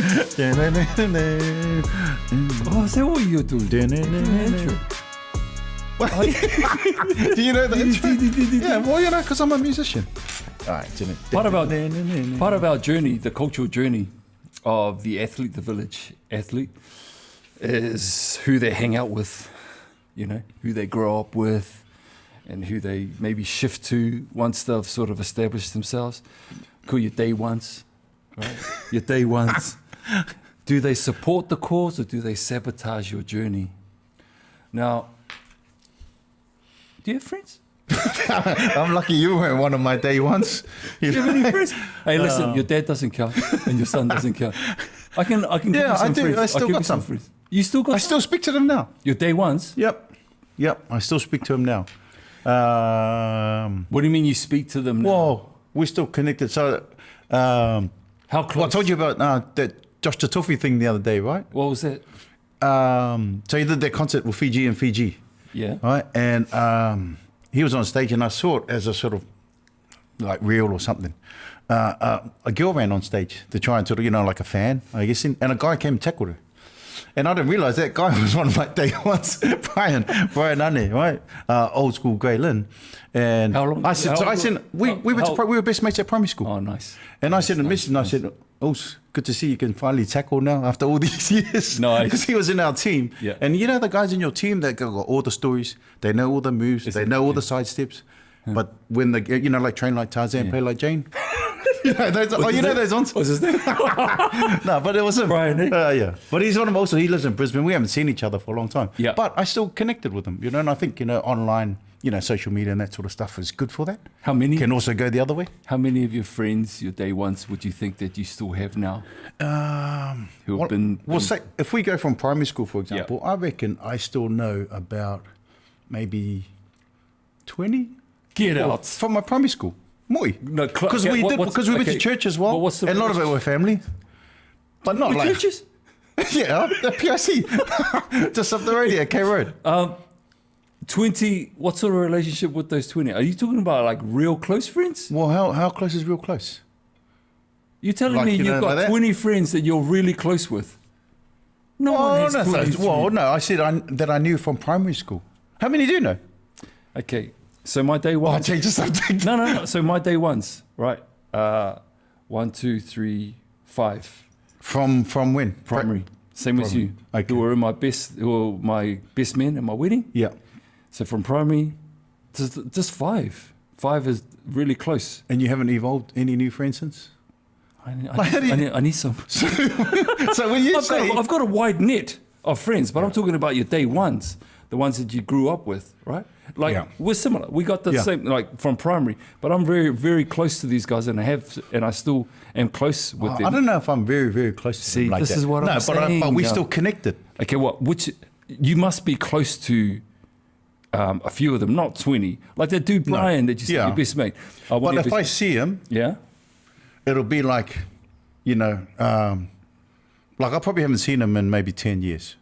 Oh, is that what you're doing? Do you know the intro? Yeah, well, you know, because I'm a musician. All right, Part of our journey, the cultural journey of the athlete, the village athlete, is who they hang out with, you know, who they grow up with, and who they maybe shift to once they've sort of established themselves. Call your day ones, right? Your day ones. Do they support the cause or do they sabotage your journey? Now, do you have friends? I'm lucky you weren't one of my day ones. Do you have any friends? Hey, listen, your dad doesn't count and your son doesn't count. I can give you some friends. I still got some friends. You still got I still speak to them now. Your day ones? Yep. I still speak to them now. What do you mean you speak to them now? Well, we're still connected. So, how close? well, I told you about that Josh Tatofi thing the other day, right? What was that? So he did that concert with Fiji. Yeah. Right, and he was on stage, and I saw it as a sort of like reel or something. A girl ran on stage to try and sort of, you know, like a fan, I guess, and a guy came and tackled her. And I didn't realise that guy was one of my day ones, Brian Ane, right? Old school Grey Lynn. And how long? We were best mates at primary school. Oh, nice. And I sent a message, and I said, "Oh, good to see you can finally tackle now after all these years." Nice. Because he was in our team. Yeah. And you know the guys in your team that got all the stories, they know all the moves, they know all the side steps. Yeah. But when they, you know, like train like Tarzan, play like Jane. You know those ones? What's his name? No, but it was him. Brian, eh? Yeah. But he's one of them also, he lives in Brisbane. We haven't seen each other for a long time. Yeah. But I still connected with him, you know, and I think, you know, online, you know, social media and that sort of stuff is good for that. How many? Can also go the other way. How many of your friends, your day ones, would you think that you still have now? Who have been... Well, say, if we go from primary school, for example, I reckon I still know about maybe 20. Get out. From my primary school. Moi. No, because we went to church as well. And a lot of it were family. But not like... churches? Yeah, the PIC. Just up the road here, K Road. 20, what sort of relationship with those 20? Are you talking about like real close friends? Well, how close is real close? You're telling me you've got 20 friends that you're really close with? No one has 20 Well, no, I said that I knew from primary school. How many do you know? Okay, so my day ones... Oh, change the subject. No. So my day ones, right? 1, 2, 3, 5. From when? Primary. Same as you. Okay. Who were my best men at my wedding. Yeah. So from primary, just 5. 5 is really close. And you haven't evolved any new friends since? I need some. So when you I've got a wide net of friends, but I'm talking about your day ones, the ones that you grew up with, right? Like we're similar. We got the same, like from primary, but I'm very, very close to these guys, and I still am close with them. I don't know if I'm very, very close to them. See, this is what I'm saying. But we're still connected. Okay, which you must be close to. A few of them, not 20. Like that dude Brian that you said your best mate. But if I see him, it'll be like, you know, like I probably haven't seen him in maybe 10 years,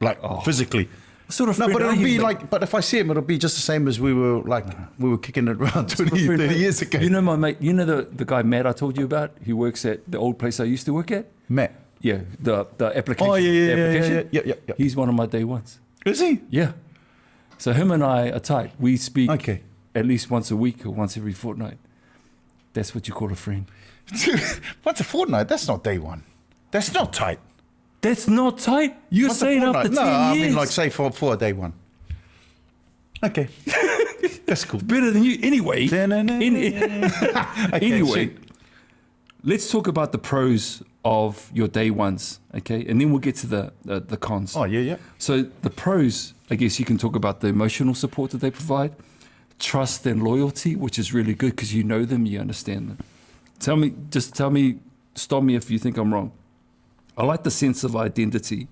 like physically. Sort of. No, but it'll be like, but if I see him, it'll be just the same as we were kicking it around 20, 30 years ago. You know my mate, you know the guy Matt I told you about? He works at the old place I used to work at? Matt? Yeah, the application. Oh, yeah. He's one of my day ones. Is he? Yeah. So him and I are tight. We speak at least once a week or once every fortnight. That's what you call a friend. Once a fortnight? That's not day one. That's not tight. That's not tight? You're saying after 10 years? No, I mean like say for a day one. Okay. That's cool. Better than you. Anyway. Okay, anyway. Let's talk about the pros of your day ones, okay? And then we'll get to the cons. Oh, yeah. So the pros, I guess you can talk about the emotional support that they provide, trust and loyalty, which is really good because you know them, you understand them. Stop me if you think I'm wrong. I like the sense of identity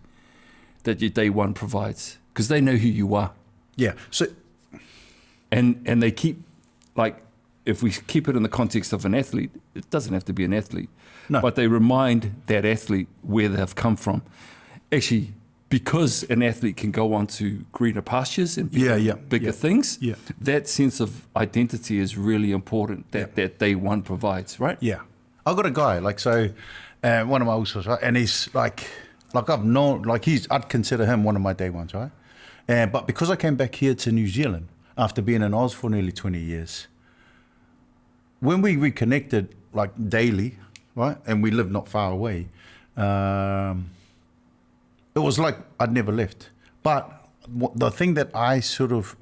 that your day one provides because they know who you are. Yeah. So, and they keep, like, if we keep it in the context of an athlete, it doesn't have to be an athlete, but they remind that athlete where they've come from. Actually, because an athlete can go on to greener pastures and bigger things, that sense of identity is really important that day one provides, right? Yeah. I've got a guy, like, so And one of my usos, right? And he's like I've known, I'd consider him one of my day ones, right? But because I came back here to New Zealand after being in Oz for nearly 20 years, when we reconnected like daily, right? And we lived not far away, it was like I'd never left. But the thing that I sort of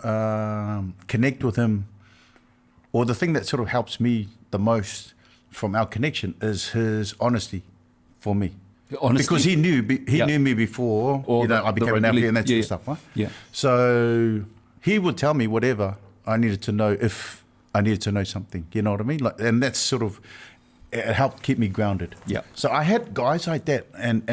connect with him, or the thing that sort of helps me the most from our connection, is his honesty for me. Honesty? Because he knew me before, I became an athlete and that sort of stuff, right? Yeah. So he would tell me whatever I needed to know if I needed to know something. You know what I mean? Like, and that's sort of, it helped keep me grounded. Yeah. So I had guys like that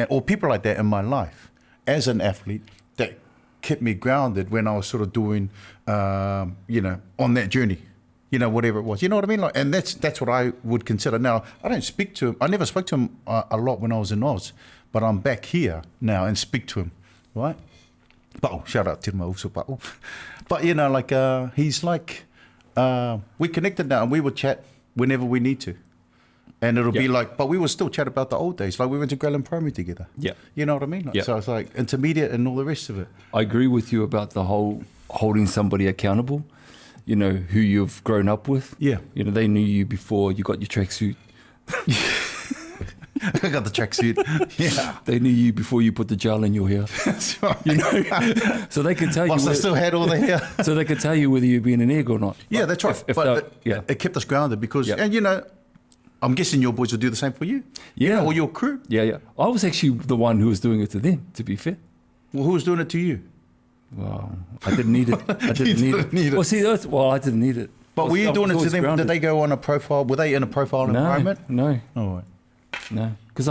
or people like that in my life as an athlete that kept me grounded when I was sort of doing, on that journey. Whatever it was. You know what I mean? Like, and that's what I would consider. Now, I don't speak to him. I never spoke to him a lot when I was in Oz, but I'm back here now and speak to him, right? But shout out to him also, but he's like, we connected now and we would chat whenever we need to. And it'll be like, but we would still chat about the old days. Like we went to Grelin Primary together. Yeah. You know what I mean? Like, so it's like intermediate and all the rest of it. I agree with you about the whole holding somebody accountable. Who you've grown up with. Yeah. They knew you before you got your tracksuit. I got the tracksuit. Yeah. They knew you before you put the gel in your hair. That's right. So they can tell Whilst you. I still had all the hair. So they can tell you whether you're being an egg or not. Yeah, that's right. It kept us grounded because, I'm guessing your boys would do the same for you. Yeah. Or your crew. Yeah. I was actually the one who was doing it to them, to be fair. Well, who was doing it to you? Well, I didn't need it. I didn't need it. Well, see, I didn't need it. But were you doing it to them? Grounded. Did they go on a profile? Were they in a profile environment? No. Oh, right. No. Because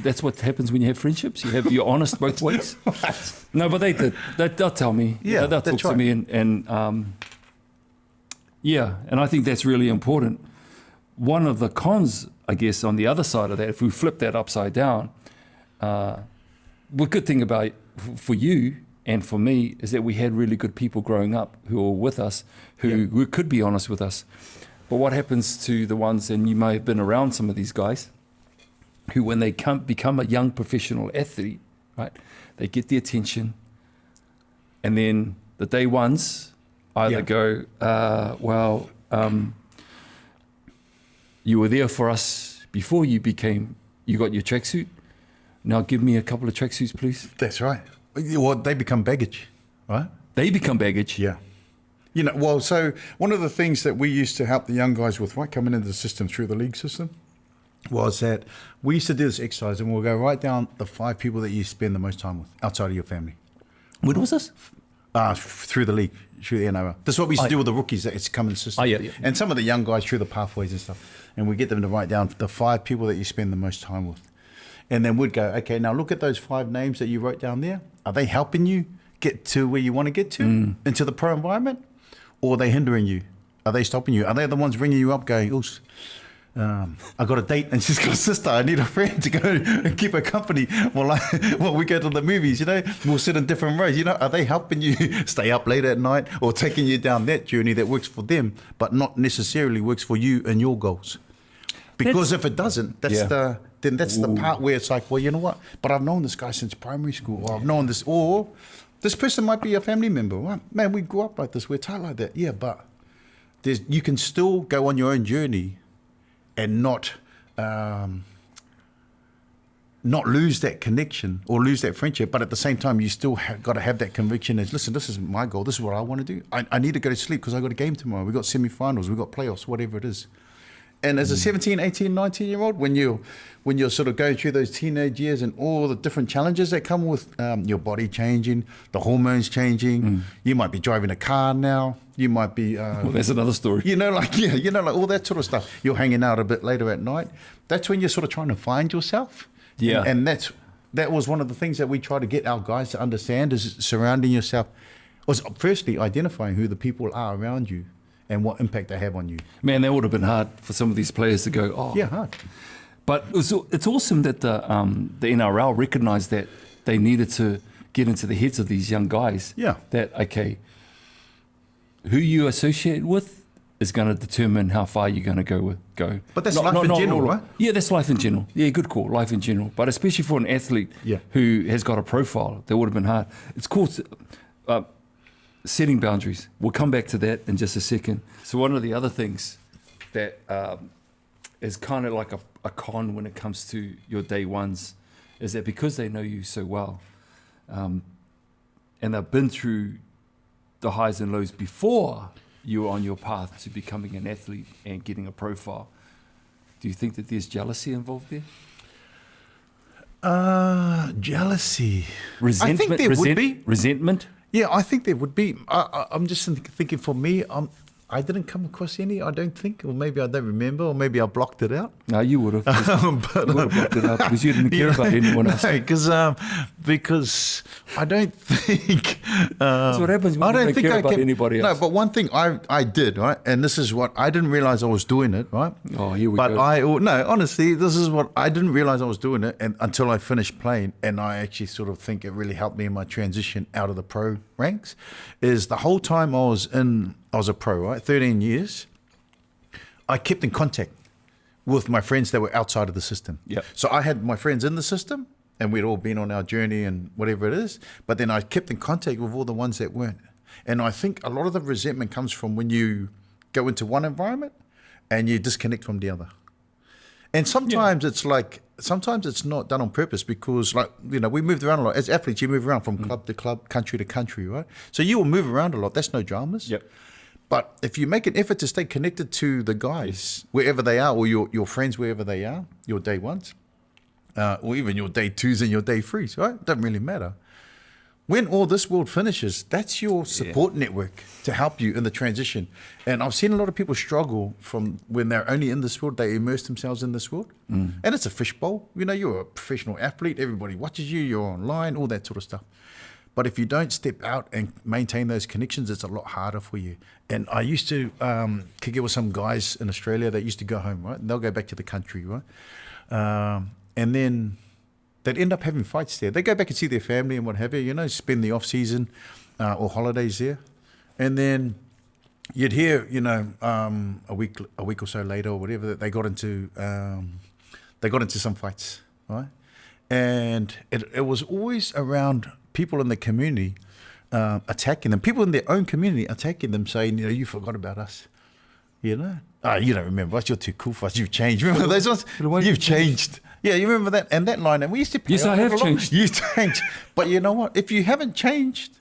that's what happens when you have friendships. You have you're honest both ways. No, but they did. They'll tell me. Yeah, they'll talk to me, and I think that's really important. One of the cons, I guess, on the other side of that, if we flip that upside down, the good thing about for you and for me is that we had really good people growing up who were with us, who could be honest with us. But what happens to the ones, and you may have been around some of these guys, who when they become a young professional athlete, right, they get the attention, and then the day ones either go, you were there for us before you got your tracksuit. Now give me a couple of tracksuits, please. That's right. Well, they become baggage, right? They become baggage. Yeah. So one of the things that we used to help the young guys with, right, coming into the system through the league system, was that we used to do this exercise and we'll go write down the 5 people that you spend the most time with outside of your family. When was this? Through the league, through the NRL. That's what we used to do with the rookies that it's come in the system. Yeah. And some of the young guys through the pathways and stuff. And we get them to write down the 5 people that you spend the most time with. And then we'd go, okay, now look at those 5 names that you wrote down there. Are they helping you get to where you want to get to, into the pro environment? Or are they hindering you? Are they stopping you? Are they the ones ringing you up going, I got a date and she's got a sister. I need a friend to go and keep her company while we go to the movies, We'll sit in different rows, Are they helping you stay up late at night or taking you down that journey that works for them, but not necessarily works for you and your goals? Because if it doesn't, that's the part where it's like, well, you know what? But I've known this guy since primary school. Or I've known this, or this person might be a family member. Well, man, we grew up like this. We're tight like that. Yeah, but you can still go on your own journey and not lose that connection or lose that friendship. But at the same time, you still got to have that conviction as, listen, this is my goal. This is what I want to do. I need to go to sleep because I got a game tomorrow. We got semi-finals. We got playoffs, whatever it is. And as a 17, 18, 19-year-old, when you're sort of going through those teenage years and all the different challenges that come with your body changing, the hormones changing, you might be driving a car now, you might be... well, that's another story. Like all that sort of stuff. You're hanging out a bit later at night. That's when you're sort of trying to find yourself. Yeah. And that was one of the things that we try to get our guys to understand is surrounding yourself, was firstly identifying who the people are around you and what impact they have on you. Man, that would have been hard for some of these players to go, oh. Yeah, hard. But it's awesome that the NRL recognised that they needed to get into the heads of these young guys. Yeah. That, okay, who you associate with is going to determine how far you're going to go. But that's life in general, right? Yeah, that's life in general. Yeah, good call, life in general. But especially for an athlete who has got a profile, that would have been hard. It's called setting boundaries. We'll come back to that in just a second. So one of the other things that is kind of like a con when it comes to your day ones is that because they know you so well, and they've been through the highs and lows before you're on your path to becoming an athlete and getting a profile, do you think that there's jealousy involved there? Jealousy. Resentment? I think there would be. Resentment? Yeah, I think there would be. I'm just thinking for me, I didn't come across any, I don't think, or maybe I don't remember, or maybe I blocked it out. No, you would have. You would have blocked it out because you didn't care about anyone else. No, because I don't think... That's what happens when you don't care about anybody else. No, but one thing I did, right, and this is what, I didn't realize I was doing it, right? Oh, here we go. No, honestly, this is what, I didn't realize I was doing it until I finished playing, and I actually sort of think it really helped me in my transition out of the pro ranks, is the whole time I was a pro, right? 13 years. I kept in contact with my friends that were outside of the system. Yep. So I had my friends in the system, and we'd all been on our journey and whatever it is. But then I kept in contact with all the ones that weren't. And I think a lot of the resentment comes from when you go into one environment and you disconnect from the other. And sometimes it's like, sometimes it's not done on purpose because, like, you know, we moved around a lot. As athletes, you move around from club to club, country to country, right? So you will move around a lot. That's no dramas. Yep. But if you make an effort to stay connected to the guys, wherever they are, or your friends, wherever they are, your day ones, or even your day twos and your day threes, right? Doesn't really matter. When all this world finishes, that's your support network to help you in the transition. And I've seen a lot of people struggle from when they're only in this world, they immerse themselves in this world. And it's a fishbowl. You know, you're a professional athlete, everybody watches you, you're online, all that sort of stuff. But if you don't step out and maintain those connections, it's a lot harder for you. And I used to kick it with some guys in Australia that used to go home, right? And they'll go back to the country, right? And then they'd end up having fights there. They go back and see their family and what have you, you know, spend the off season or holidays there. And then you'd hear, you know, a week or so later or whatever, that they got into some fights, right? And it was always around people in the community attacking them, people in their own community attacking them, saying, you know, you forgot about us, you know. You don't remember us, you're too cool for us, you've changed. Remember those ones? You've changed. Yeah, you remember that? And that line, and we used to play. Yes, I have changed. You've changed. But you know what? If you haven't changed,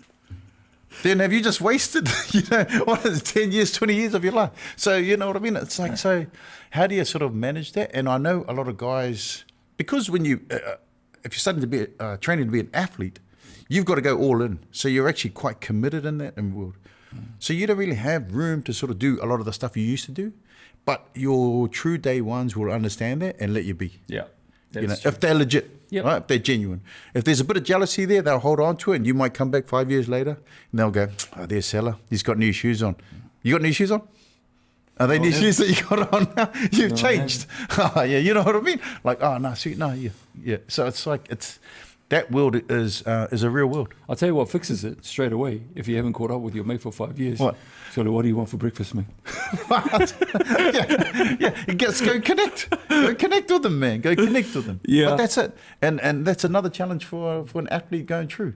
then have you just wasted, you know, what is it, 10 years, 20 years of your life? So, you know what I mean? It's like, so how do you sort of manage that? And I know a lot of guys, because when you, if you're starting to be training to be an athlete, you've got to go all in. So you're actually quite committed in that world. So you don't really have room to sort of do a lot of the stuff you used to do, but your true day ones will understand that and let you be. Yeah. You know, if they're legit, right? If they're genuine. If there's a bit of jealousy there, they'll hold on to it, and you might come back 5 years later and they'll go, oh, there's Salah. He's got new shoes on. You got new shoes on? Are they new shoes that you got on now? You've changed. Oh, yeah, you know what I mean? Like, oh, no, sweet, no, yeah. So it's like, that world is a real world. I'll tell you what fixes it straight away if you haven't caught up with your mate for 5 years. What? So what do you want for breakfast, mate? Go connect. Go connect with them, man. Go connect with them. Yeah. But that's it. And that's another challenge for an athlete going through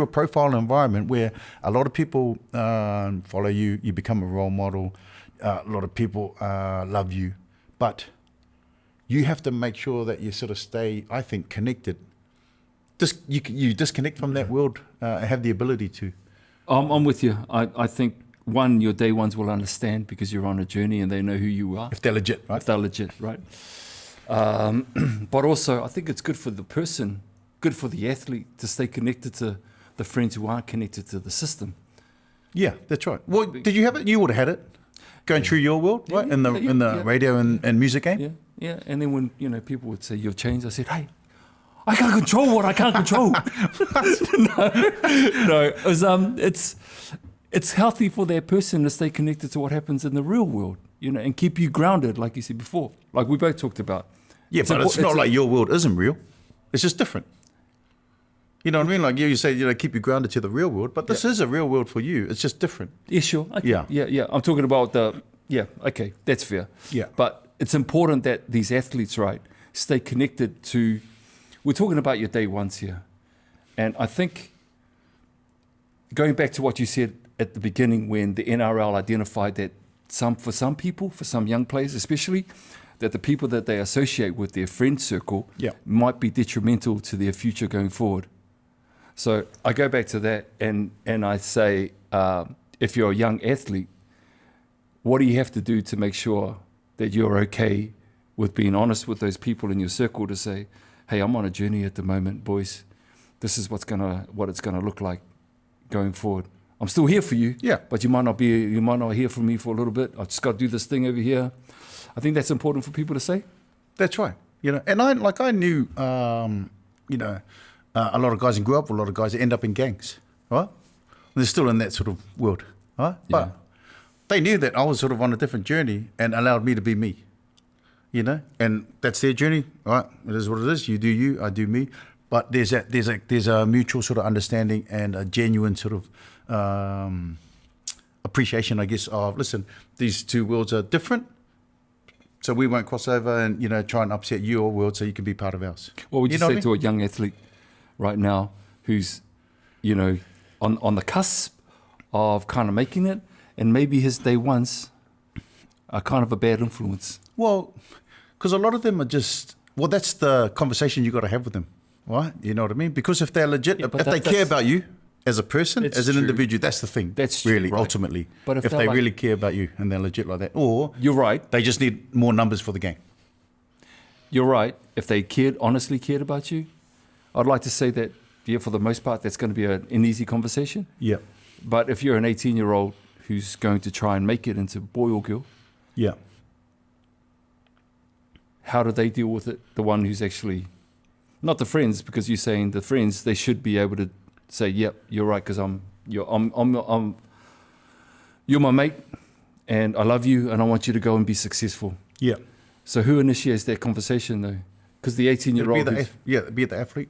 a profile environment where a lot of people follow you. You become a role model. A lot of people love you. But you have to make sure that you sort of stay, I think, connected. You disconnect from that world, have the ability to. I'm with you. I think, one, your day ones will understand because you're on a journey and they know who you are. If they're legit, right? If they're legit, right? But also, I think it's good for the person, good for the athlete to stay connected to the friends who aren't connected to the system. Yeah, that's right. Well, did you have it? You would have had it going through your world, right? In the radio and music game? Yeah. And then when, you know, people would say, you've changed, I said, hey, I can't control what I can't control. No. It's healthy for that person to stay connected to what happens in the real world, you know, and keep you grounded, like you said before, like we both talked about. Yeah, but it's not like your world isn't real. It's just different. You know what I mean? Like you say, you know, keep you grounded to the real world, but this is a real world for you. It's just different. Yeah, sure. Yeah. I'm talking about Yeah, okay, that's fair. Yeah. But it's important that these athletes, right, stay connected to. We're talking about your day ones here, and I think going back to what you said at the beginning, when the NRL identified that for some people, for some young players especially, that the people that they associate with their friend circle might be detrimental to their future going forward. So I go back to that and I say, if you're a young athlete, what do you have to do to make sure that you're okay with being honest with those people in your circle to say, hey, I'm on a journey at the moment, boys. This is what it's gonna look like going forward. I'm still here for you, but you might not hear from me for a little bit. I've just got to do this thing over here. I think that's important for people to say. That's right. And I knew, a lot of guys and grew up with a lot of guys that end up in gangs, right? They're still in that sort of world, right? Yeah. But they knew that I was sort of on a different journey and allowed me to be me, and that's their journey, right? It is what it is. You do you, I do me. But there's a mutual sort of understanding and a genuine sort of appreciation, I guess, of, listen, these two worlds are different, so we won't cross over and, try and upset your world so you can be part of ours. What would you say to a young athlete right now who's, on the cusp of kind of making it, and maybe his day ones are kind of a bad influence? Well, because a lot of them are just, that's the conversation you got to have with them, right? You know what I mean? Because if they're legit, if they care about you as a person, as an individual, that's the thing. That's really true, right? Ultimately. But if they really care about you and they're legit like that, or you're right, they just need more numbers for the game. You're right. If they honestly cared about you, I'd like to say that, for the most part, that's going to be an easy conversation. Yeah. But if you're an 18-year-old who's going to try and make it into boy or girl, how do they deal with it? The one who's actually, not the friends, because you're saying the friends, they should be able to say, yep, you're right, because you're my mate, and I love you, and I want you to go and be successful. Yeah. So who initiates that conversation though? Because the 18-year-old, be the athlete,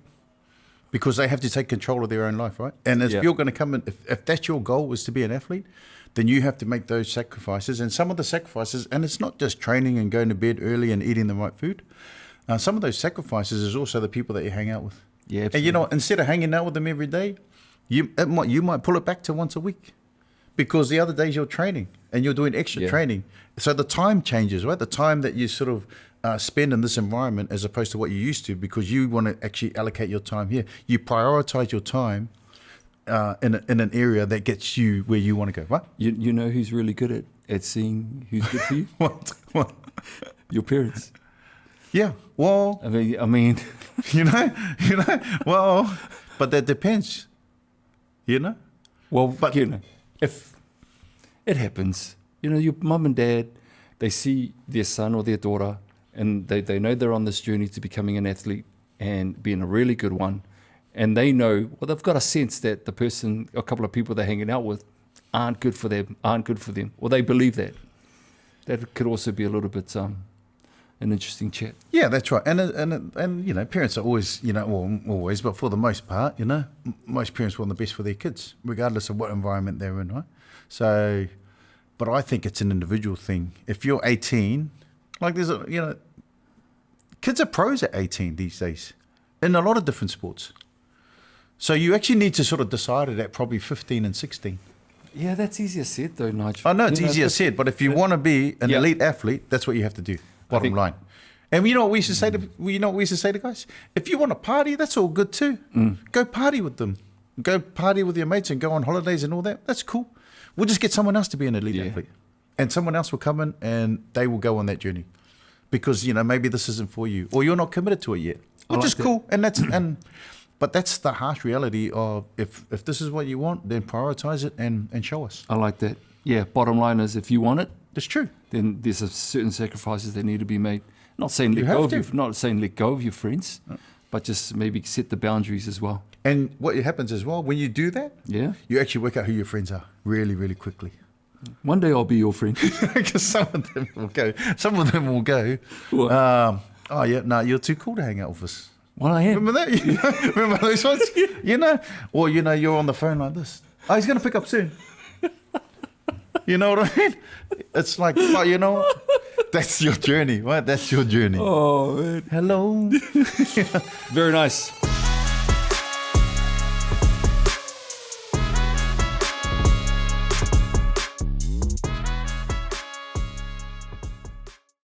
because they have to take control of their own life, right? And if you're going to come in, if that's your goal is to be an athlete, then you have to make those sacrifices. And some of the sacrifices, and it's not just training and going to bed early and eating the right food. Some of those sacrifices is also the people that you hang out with. Yeah, absolutely. And instead of hanging out with them every day, you might pull it back to once a week, because the other days you're training and you're doing extra training. So the time changes, right? The time that you sort of spend in this environment as opposed to what you used to, because you want to actually allocate your time here. You prioritize your time in an area that gets you where you want to go, right? You know who's really good at seeing who's good for you? What? Your parents. Yeah. Well, I mean, well, but that depends, Well, but if it happens, your mum and dad, they see their son or their daughter, and they know they're on this journey to becoming an athlete and being a really good one, and they know, they've got a sense that the person, a couple of people they're hanging out with, aren't good for them, or they believe that. That could also be a little bit an interesting chat. Yeah, that's right. And parents are always, always, but for the most part, most parents want the best for their kids, regardless of what environment they're in, right? So, but I think it's an individual thing. If you're 18, kids are pros at 18 these days in a lot of different sports. So you actually need to sort of decide it at probably 15 and 16. Yeah, that's easier said though, Nigel. I know it's easier said, but if you want to be an elite athlete, that's what you have to do. Bottom line. And you know what we used to say to guys? If you want to party, that's all good too. Go party with them. Go party with your mates and go on holidays and all that. That's cool. We'll just get someone else to be an elite athlete. And someone else will come in and they will go on that journey. Because, maybe this isn't for you, or you're not committed to it yet. Which is cool. And but that's the harsh reality of if this is what you want, then prioritize it and show us. I like that. Yeah, bottom line is if you want it, that's true. Then there's certain sacrifices that need to be made. Not saying let go of your friends, but just maybe set the boundaries as well. And what happens as well, when you do that, you actually work out who your friends are really, really quickly. One day I'll be your friend. Because some of them will go. What? You're too cool to hang out with us. Well, I am. Remember that? Remember those ones? Or you're on the phone like this. Oh, he's going to pick up soon. You know what I mean? It's like, well, you know, that's your journey, right? That's your journey. Oh, man. Hello. Very nice.